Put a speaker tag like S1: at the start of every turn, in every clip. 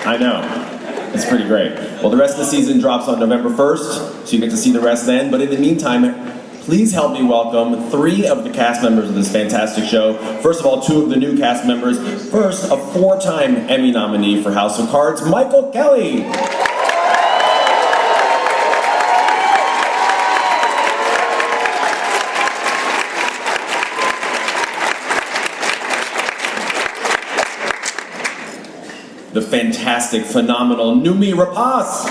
S1: I know. It's pretty great. Well, the rest of the season drops on November 1st, so you get to see the rest then. But in the meantime, please help me welcome 3 of the cast members of this fantastic show. First of all, 2 of the new cast members. First, a 4-time Emmy nominee for House of Cards, Michael Kelly. The fantastic, phenomenal Noomi Rapace.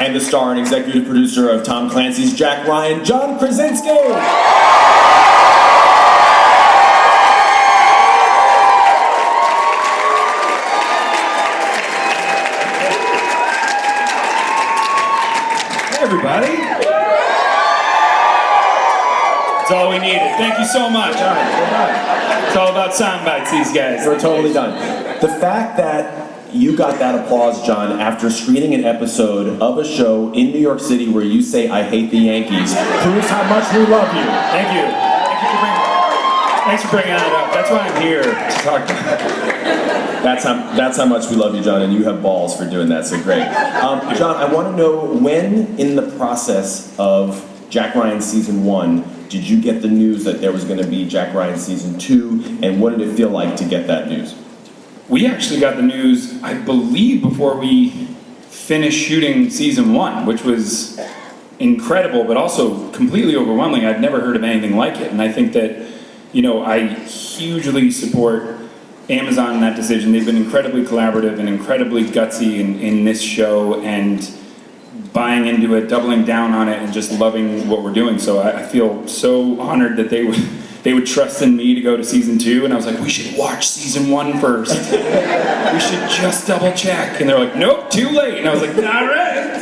S1: And the star and executive producer of Tom Clancy's Jack Ryan, John Krasinski.
S2: Everybody. That's all we needed. Thank you so much. All right, we're done. It's all about sound bites, these guys.
S1: We're totally done. The fact that you got that applause, John, after screening an episode of a show in New York City where you say, "I hate the Yankees," proves how much we love you.
S2: Thank you. Thanks for bringing that up. That's why I'm here to talk about it.
S1: That's how much we love you, John, and you have balls for doing that, so great. John, I want to know, when in the process of Jack Ryan Season 1 did you get the news that there was going to be Jack Ryan Season 2, and what did it feel like to get that news?
S2: We actually got the news, I believe, before we finished shooting Season 1, which was incredible, but also completely overwhelming. I'd never heard of anything like it, and I think that, I hugely support Amazon in that decision. They've been incredibly collaborative and incredibly gutsy in this show, and buying into it, doubling down on it, and just loving what we're doing. So I feel so honored that they would trust in me to go to Season 2, and I was like, we should watch Season 1 first. We should just double check. And they're like, nope, too late. And I was like, all right.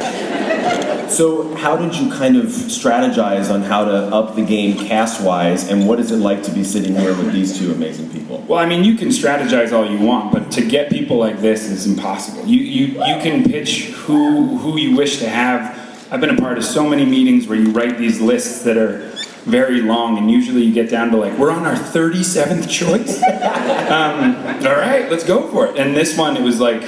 S1: So how did you kind of strategize on how to up the game cast-wise, and what is it like to be sitting here with these 2 amazing people?
S2: Well, I mean, you can strategize all you want, but to get people like this is impossible. You can pitch who you wish to have. I've been a part of so many meetings where you write these lists that are very long, and usually you get down to like, we're on our 37th choice? All right, let's go for it. And this one, it was like,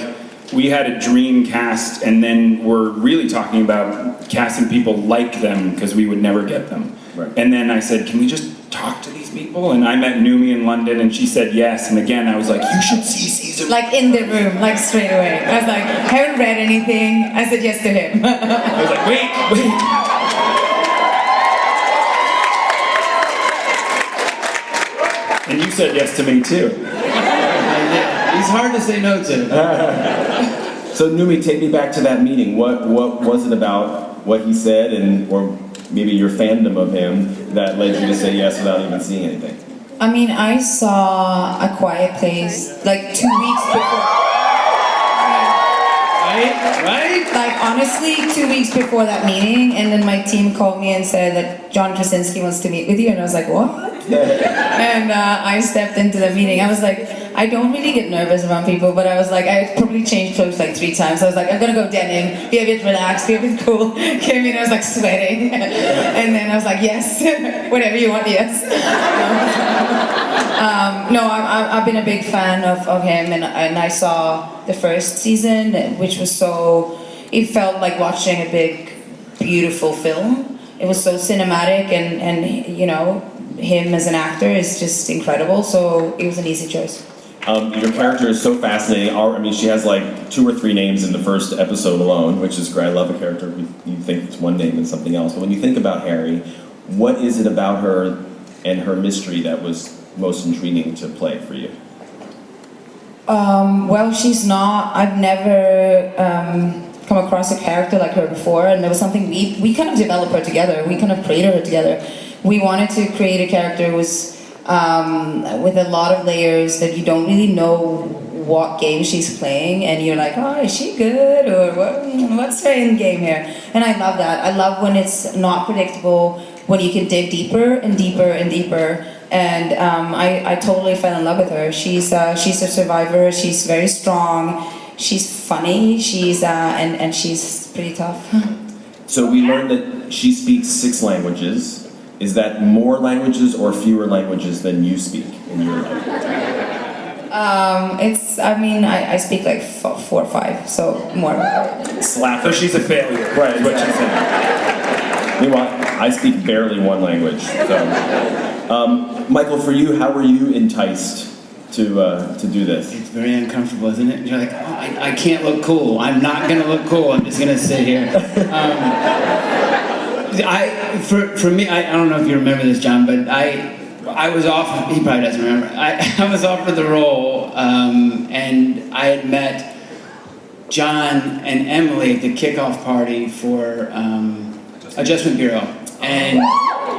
S2: we had a dream cast, and then we're really talking about casting people like them, because we would never get them.
S1: Right.
S2: And then I said, can we just talk to these people? And I met Noomi in London, and she said yes. And again, I was like, you should see Season.
S3: Like in the room, like straight away. I was like, I haven't read anything. I said yes to him.
S2: I was like, wait. And you said yes to me too.
S4: He's hard to say no to.
S1: So Noomi, take me back to that meeting. What was it about what he said, or maybe your fandom of him, that led you to say yes without even seeing anything?
S3: I mean, I saw A Quiet Place like 2 weeks before.
S4: Right?
S3: Like honestly, 2 weeks before that meeting, and then my team called me and said that John Krasinski wants to meet with you, and I was like, what? And I stepped into the meeting. I was like, I don't really get nervous around people, but I was like, I probably changed clothes like 3 times. I was like, I'm gonna go denim, be a bit relaxed, be a bit cool. Came in, I was like sweating, and then I was like, yes, whatever you want, yes. No, I've been a big fan of him, and I saw the first season, which was it felt like watching a big, beautiful film. It was so cinematic, and him as an actor is just incredible, so it was an easy choice.
S1: Your character is so fascinating. I mean, she has like 2 or 3 names in the first episode alone, which is great. I love a character. You think it's one name and something else. But when you think about Harry, what is it about her and her mystery that was most intriguing to play for you?
S3: Well, I've never come across a character like her before, and there was something we kind of developed her together. We kind of created her together. We wanted to create a character who was with a lot of layers that you don't really know what game she's playing, and you're like, oh, is she good, or what's her end game here? And I love that. I love when it's not predictable, when you can dig deeper and deeper and deeper. And I totally fell in love with her. She's a survivor. She's very strong. she's funny. She's and she's pretty tough.
S1: So we learned that she speaks 6 languages. Is that more languages or fewer languages than you speak in your life?
S3: I speak like 4 or 5, so more.
S1: Slap.
S2: So she's a failure.
S1: Right,
S2: is what
S1: exactly.
S2: she's saying.
S1: Meanwhile, I speak barely 1 language. So, Michael, for you, how were you enticed to do this?
S4: It's very uncomfortable, isn't it? You're like, oh, I can't look cool. I'm not gonna look cool. I'm just gonna sit here. For me, I don't know if you remember this, John, but I was offered. He probably doesn't remember. I was offered the role, and I had met John and Emily at the kickoff party for Adjustment Bureau, and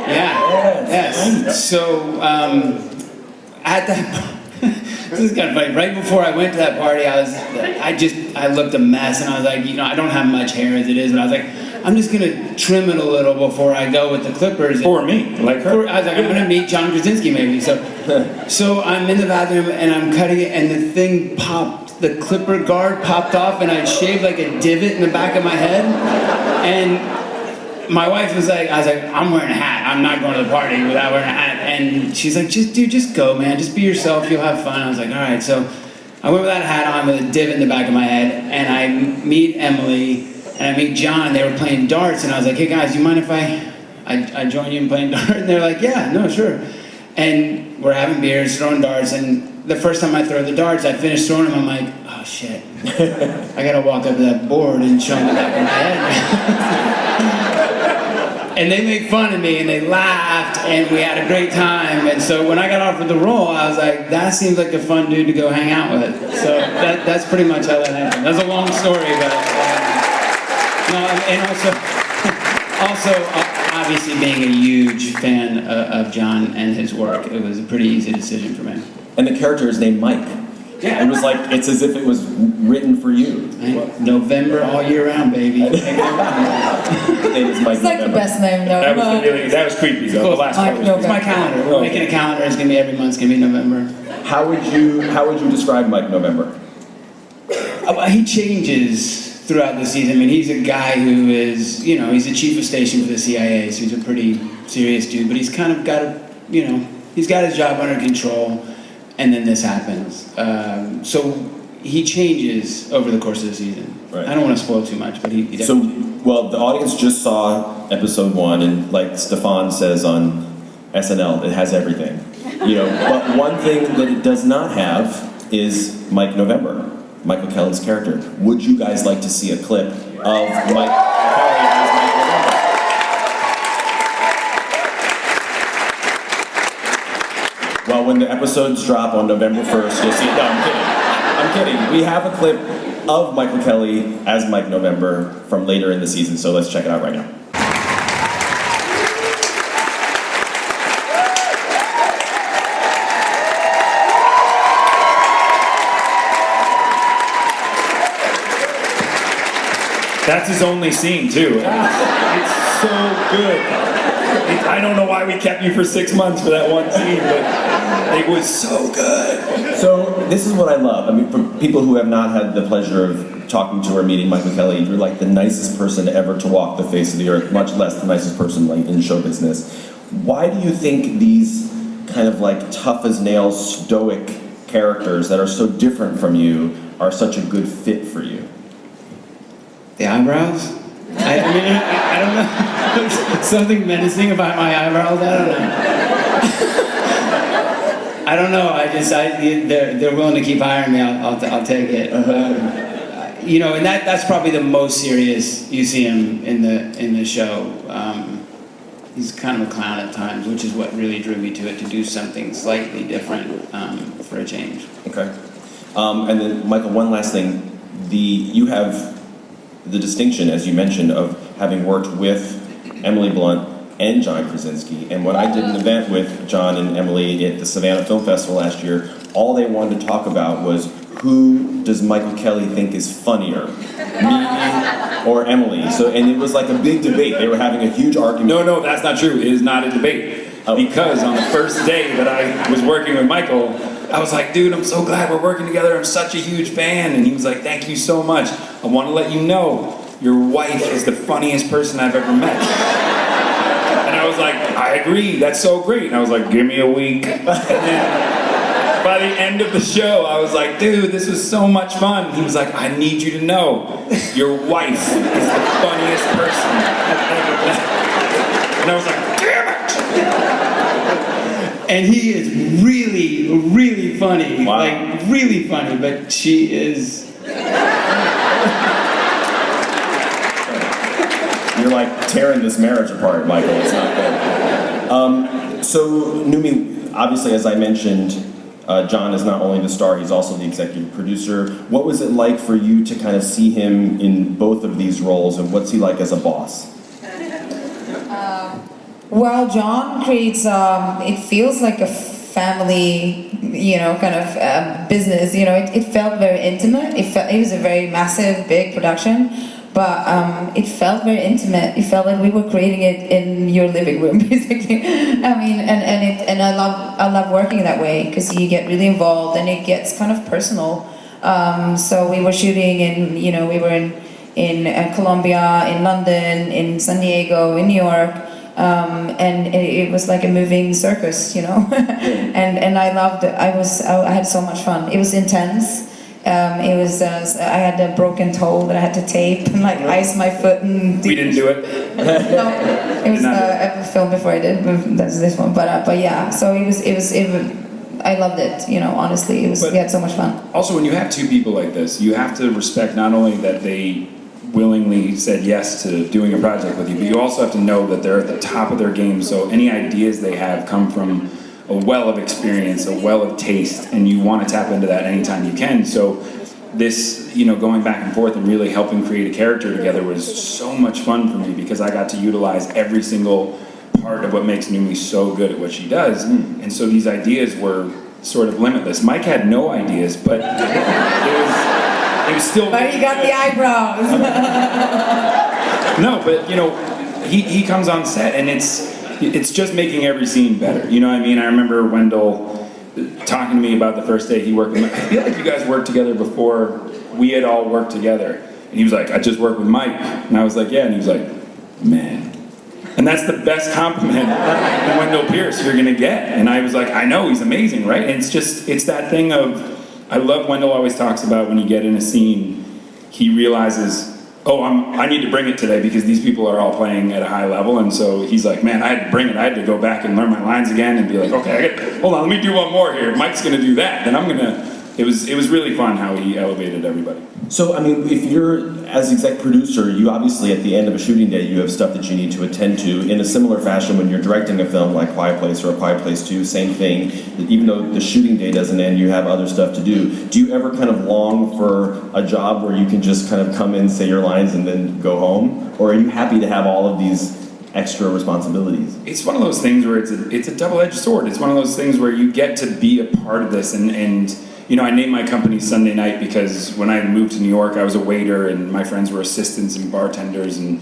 S4: yes. So at that. This is kind of funny. Right before I went to that party, I looked a mess, and I was like, I don't have much hair as it is, but I was like, I'm just gonna trim it a little before I go with the clippers.
S2: For me, like her.
S4: I was like, I'm gonna meet John Krasinski maybe. So I'm in the bathroom and I'm cutting it, and the thing popped. The clipper guard popped off, and I shaved like a divot in the back of my head, and. My wife was like, I'm wearing a hat. I'm not going to the party without wearing a hat. And she's like, just go, man. Just be yourself. You'll have fun. I was like, all right. So I went with that hat on with a divot in the back of my head. And I meet Emily and I meet John. They were playing darts. And I was like, hey, guys, you mind if I join you in playing darts? And they're like, yeah, no, sure. And we're having beers, throwing darts. And the first time I throw the darts, I finish throwing them. I'm like, oh, shit. I got to walk up to that board and show them the back of my head. And they made fun of me, and they laughed, and we had a great time. And so when I got offered the role, I was like, that seems like a fun dude to go hang out with. So that's pretty much how that happened. That's a long story, but no. And also, obviously, being a huge fan of John and his work, it was a pretty easy decision for me.
S1: And the character is named Mike.
S4: Yeah.
S1: It was like, it's as if it was written for you.
S4: November all year round, baby.
S1: His name is Mike
S3: It's like the
S1: November.
S3: best name though.
S2: That was creepy though. The last part was
S3: Mike
S4: It's my calendar. We're making a calendar. It's gonna be every month's gonna be November.
S1: How would you describe Mike November?
S4: He changes throughout the season. I mean, he's a guy who is, he's the chief of station for the CIA, so he's a pretty serious dude. But he's kind of got he's got his job under control. And then this happens. So he changes over the course of the season.
S1: Right.
S4: I don't want to spoil too much, but he definitely changes.
S1: Well, the audience just saw episode 1, and like Stefan says on SNL, it has everything. But one thing that it does not have is Mike November, Michael Kelly's character. Would you guys like to see a clip of Mike Kelly as Mike November? Well, when the episodes drop on November 1st, you'll see. No, I'm kidding. We have a clip of Michael Kelly as Mike November from later in the season, so let's check it out right now.
S2: That's his only scene too. It's so good. I don't know why we kept you for 6 months for that one scene, but it was so good.
S1: So this is what I love. I mean, for people who have not had the pleasure of talking to or meeting Michael Kelly, you're like the nicest person ever to walk the face of the earth, much less the nicest person like in show business. Why do you think these kind of like tough as nails, stoic characters that are so different from you are such a good fit for you?
S4: The eyebrows? I don't know. Something menacing about my eyebrows? I don't know. They're willing to keep hiring me. I'll take it. And that's probably the most serious you see him in the show. He's kind of a clown at times, which is what really drew me to it, to do something slightly different for a change.
S1: Okay. And then, Michael, one last thing. You have the distinction, as you mentioned, of having worked with Emily Blunt and John Krasinski. And when I did an event with John and Emily at the Savannah Film Festival last year, all they wanted to talk about was, who does Michael Kelly think is funnier, me or Emily? And it was like a big debate. They were having a huge argument.
S2: No, that's not true. It is not a debate.
S1: Oh.
S2: Because on the first day that I was working with Michael, I was like, dude, I'm so glad we're working together. I'm such a huge fan. And he was like, thank you so much. I want to let you know your wife is the funniest person I've ever met. And I was like, I agree. That's so great. And I was like, give me a week. And then by the end of the show, I was like, dude, this was so much fun. He was like, I need you to know your wife is the funniest person I've ever met. And I was like, damn it!
S4: And he is really, really funny.
S1: Wow.
S4: Like, really funny, but she is...
S1: You're like tearing this marriage apart, Michael. It's not good. So, Noomi, obviously, as I mentioned, John is not only the star, he's also the executive producer. What was it like for you to kind of see him in both of these roles, and what's he like as a boss?
S3: Well, John creates, it feels like a family, kind of business. It felt very intimate. It was a very massive, big production, but it felt very intimate. It felt like we were creating it in your living room, basically. I mean, and I love working that way because you get really involved and it gets kind of personal. So we were shooting in, we were in Colombia, in London, in San Diego, in New York. And it was like a moving circus, and I loved it. I had so much fun. It was intense. It was I had a broken toe that I had to tape and like ice my foot and.
S2: We didn't do it.
S3: No, it was a film before I did. That's this one, but yeah. So it was. I loved it. Honestly, we had so much fun.
S2: Also, when you have two people like this, you have to respect not only that they willingly said yes to doing a project with you, but you also have to know that they're at the top of their game, so any ideas they have come from a well of experience, a well of taste, and you want to tap into that anytime you can. So this, going back and forth and really helping create a character together was so much fun for me because I got to utilize every single part of what makes Noomi so good at what she does. And so these ideas were sort of limitless. Mike had no ideas, but it was still.
S3: But he got the eyebrows.
S2: No, but he comes on set and it's just making every scene better. You know what I mean? I remember Wendell talking to me about the first day he worked with me. I feel like you guys worked together before we had all worked together. And he was like, I just worked with Mike. And I was like, yeah. And he was like, man. And that's the best compliment from Wendell Pierce you're gonna get. And I was like, I know, he's amazing, right? And it's that thing of, I love Wendell always talks about when you get in a scene, he realizes, I need to bring it today because these people are all playing at a high level. And so he's like, man, I had to bring it. I had to go back and learn my lines again and be like, okay, hold on, let me do one more here. Mike's gonna do that. Then I'm gonna, it was really fun how he elevated everybody.
S1: So, I mean, if you're, as exec producer, you obviously at the end of a shooting day, you have stuff that you need to attend to. In a similar fashion, when you're directing a film like Quiet Place or A Quiet Place 2, same thing. Even though the shooting day doesn't end, you have other stuff to do. Do you ever kind of long for a job where you can just kind of come in, say your lines, and then go home? Or are you happy to have all of these extra responsibilities?
S2: It's one of those things where it's a double-edged sword. It's one of those things where you get to be a part of this and I named my company Sunday Night because when I moved to New York, I was a waiter and my friends were assistants and bartenders and,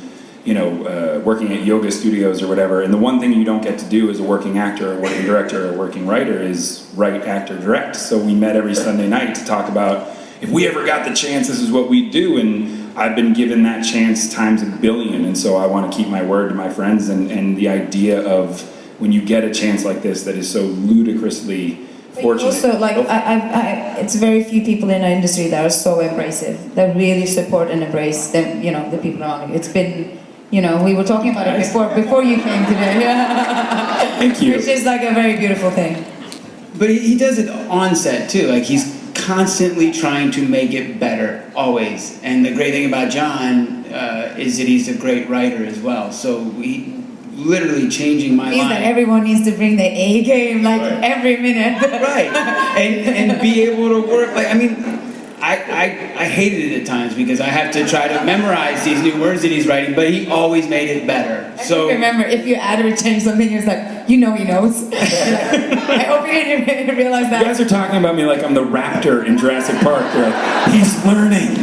S2: working at yoga studios or whatever. And the one thing you don't get to do as a working actor or working director or working writer is write, act, or direct. So we met every Sunday night to talk about if we ever got the chance, this is what we'd do. And I've been given that chance times 1 billion. And so I want to keep my word to my friends and the idea of when you get a chance like this that is so ludicrously fortunate.
S3: Also, like, it's very few people in our industry that are so embracive, that really support and embrace them, the people around you. It's been, we were talking about it before you came today.
S2: Thank you.
S3: Which is like a very beautiful thing.
S4: But he does it on set too. Like he's constantly trying to make it better, always. And the great thing about John is that he's a great writer as well. So he literally changing my
S3: means
S4: line.
S3: that everyone needs to bring their A game every minute.
S4: Right. And be able to work. Like, I mean, I hated it at times because I have to try to memorize these new words that he's writing, but he always made it better.
S3: So remember, if you add or change something, it's like, he knows. I hope you didn't realize that.
S2: You guys are talking about me like I'm the raptor in Jurassic Park. You're like, he's learning.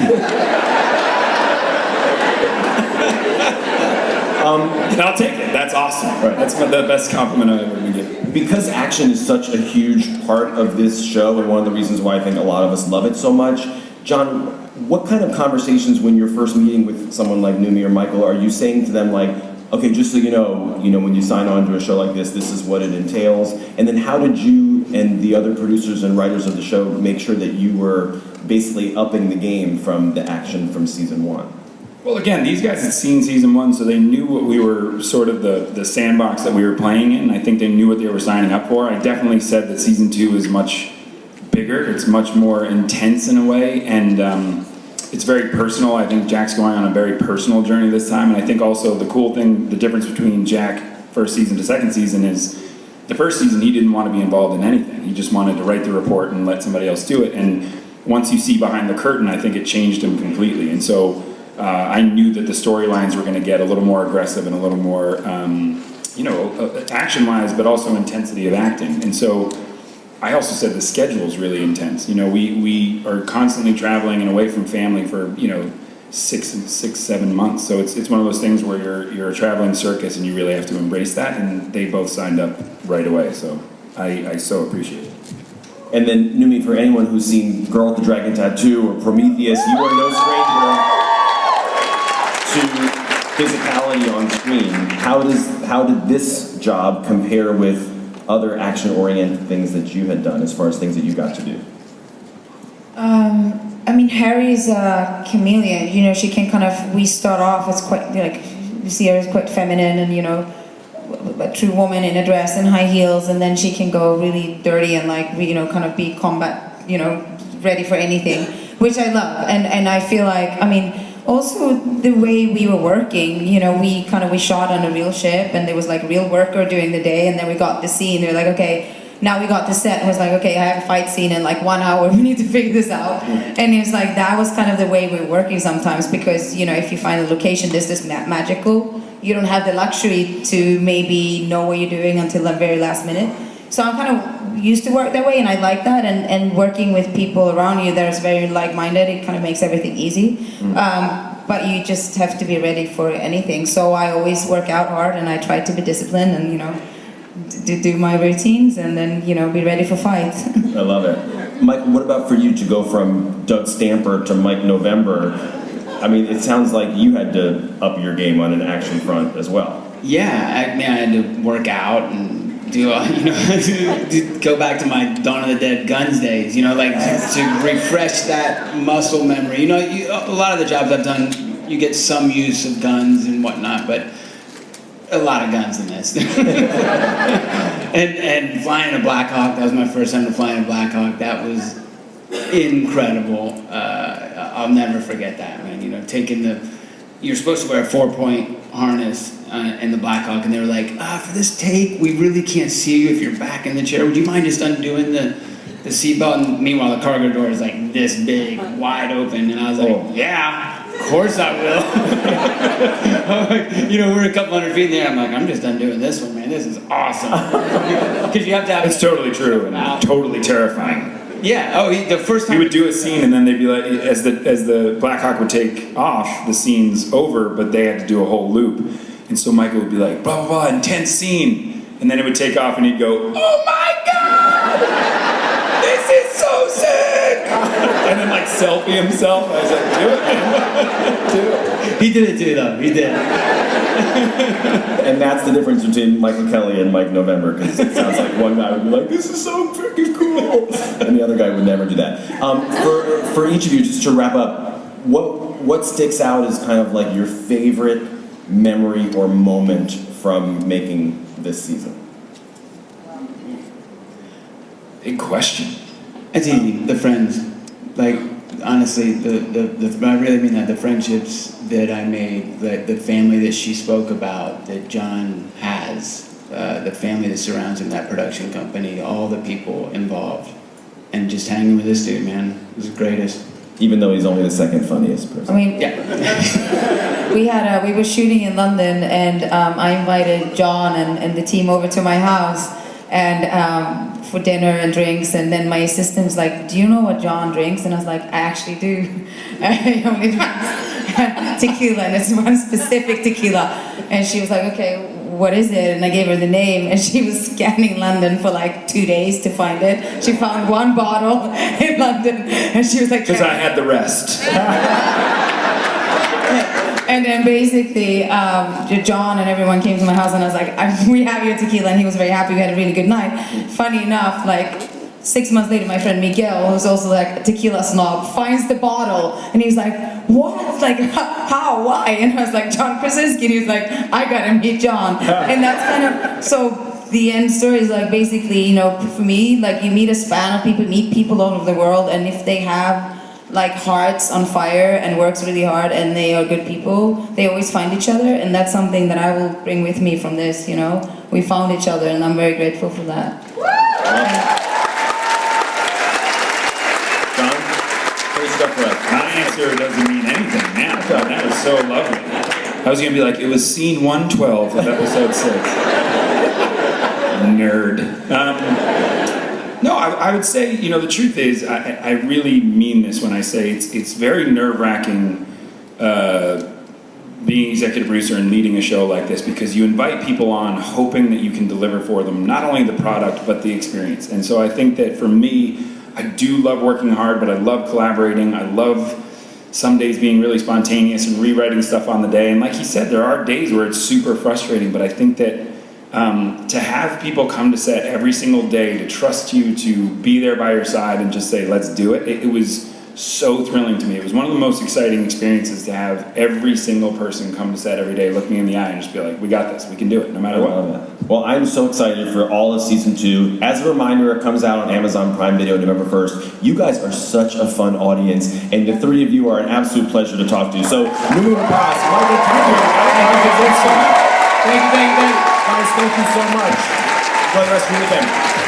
S2: And I'll take it. That's awesome. Right. That's the best compliment I've ever been given.
S1: because action is such a huge part of this show, and one of the reasons why I think a lot of us love it so much, John, what kind of conversations when you're first meeting with someone like Noomi or Michael are you saying to them, like, okay, just so you know, when you sign on to a show like this is what it entails, and then how did you and the other producers and writers of the show make sure that you were basically upping the game from the action from season 1?
S2: Well, again, these guys had seen season 1, so they knew what we were, sort of the sandbox that we were playing in. I think they knew what they were signing up for. I definitely said that season 2 is much bigger. It's much more intense in a way, and it's very personal. I think Jack's going on a very personal journey this time, and I think also the cool thing, the difference between Jack first season to second season is the first season he didn't want to be involved in anything. He just wanted to write the report and let somebody else do it, and once you see behind the curtain, I think it changed him completely, and so I knew that the storylines were going to get a little more aggressive and a little more, action-wise, but also intensity of acting. And so I also said the schedule is really intense. We are constantly traveling and away from family for, 7 months. So it's one of those things where you're a traveling circus and you really have to embrace that. And they both signed up right away. So I so appreciate it.
S1: And then, Noomi, for anyone who's seen Girl with the Dragon Tattoo or Prometheus, you are no stranger to physicality on screen. How did this job compare with other action-oriented things that you had done, as far as things that you got to do?
S3: Harry's a chameleon. She can we start off as quite, you see her as quite feminine and, a true woman in a dress and high heels, and then she can go really dirty and be combat, ready for anything, which I love. And I feel like, also the way we were working, we shot on a real ship, and there was real worker during the day, and then we got the scene. They're like, okay, now we got the set. And it was like, okay, I have a fight scene in 1 hour. We need to figure this out. And it's that was kind of the way we were working sometimes, because if you find a location that's just magical, you don't have the luxury to maybe know what you're doing until the very last minute. So I'm kind of used to work that way, and I like that. And working with people around you that is very like-minded, it kind of makes everything easy. But you just have to be ready for anything. So I always work out hard, and I try to be disciplined and do my routines, and then be ready for fights.
S1: I love it. Mike, what about for you to go from Doug Stamper to Mike November? It sounds like you had to up your game on an action front as well.
S4: Yeah, I had to work out and do go back to my Dawn of the Dead Guns days, to refresh that muscle memory. A lot of the jobs I've done, you get some use of guns and whatnot, but a lot of guns in this. and flying a Black Hawk, that was my first time to fly in a Black Hawk. That was incredible. I'll never forget that, man. You're supposed to wear a 4-point harness in the Black Hawk, and they were like, for this take, we really can't see you if you're back in the chair. Would you mind just undoing the seatbelt? And meanwhile, the cargo door is this big, wide open, and I was like, yeah, of course I will. We're a couple hundred feet in there. I'm like, I'm just undoing this one, man. This is awesome. Because you have to have.
S2: It's totally true and totally terrifying.
S4: Yeah. The first time
S2: we would do a scene, and then they'd be like, as the Black Hawk would take off, the scene's over, but they had to do a whole loop, and so Michael would be like, blah blah blah, intense scene, and then it would take off, and he'd go, oh my god, this is so sick, and then selfie himself. I was like, do it, man. Do it.
S4: He did it too, though. He did.
S1: And that's the difference between Michael Kelly and Mike November, because it sounds like one guy would be like, this is so freaking cool, and the other guy would never do that. For each of you, just to wrap up, what sticks out as kind of your favorite memory or moment from making this season?
S2: Big question.
S4: It's easy. The friends. Honestly, I really mean that. The friendships that I made, the family that she spoke about, that John has, the family that surrounds him, that production company, all the people involved, and just hanging with this dude, man, was the greatest.
S1: Even though he's only the second funniest person.
S4: Yeah.
S3: We were shooting in London, and I invited John and the team over to my house, and for dinner and drinks, and then my assistant's like, do you know what John drinks? And I was like, I actually do. He only drinks tequila, and it's one specific tequila. And she was like, okay, what is it? And I gave her the name, and she was scanning London for like 2 days to find it. She found one bottle in London, and she was like,
S2: Because I had the rest.
S3: and then basically, John and everyone came to my house, and I was like, we have your tequila, and he was very happy. We had a really good night. Funny enough, like 6 months later, my friend Miguel, who's also like a tequila snob, finds the bottle, and he's like, what? Like, how? Why? And I was like, John Krasinski, and he was like, I gotta meet John. And that's kind of, so the end story is like, basically, you know, for me, like, you meet a span of people, meet people all over the world, and if they have like hearts on fire and works really hard and they are good people, they always find each other, and that's something that I will bring with me from this, you know. We found each other, and I'm very grateful for that.
S2: My answer doesn't mean anything now. That was so lovely. I was gonna be like, it was scene 112 of episode 6. Nerd. No, I would say, you know, the truth is, I really mean this when I say it's very nerve-wracking being executive producer and leading a show like this, because you invite people on hoping that you can deliver for them, not only the product, but the experience. And so I think that for me, I do love working hard, but I love collaborating. I love some days being really spontaneous and rewriting stuff on the day. And like he said, there are days where it's super frustrating, but I think that to have people come to set every single day, to trust you, to be there by your side and just say, let's do it, it was so thrilling to me. It was one of the most exciting experiences to have every single person come to set every day, look me in the eye and just be like, we got this, we can do it, no matter what.
S1: Well, I'm so excited for all of season 2. As a reminder, it comes out on Amazon Prime Video November 1st. You guys are such a fun audience, and the 3 of you are an absolute pleasure to talk to. So, Noomi Rapace, Michael Pedro,
S4: Thank you.
S1: guys, thank you so much. Enjoy the rest of your weekend.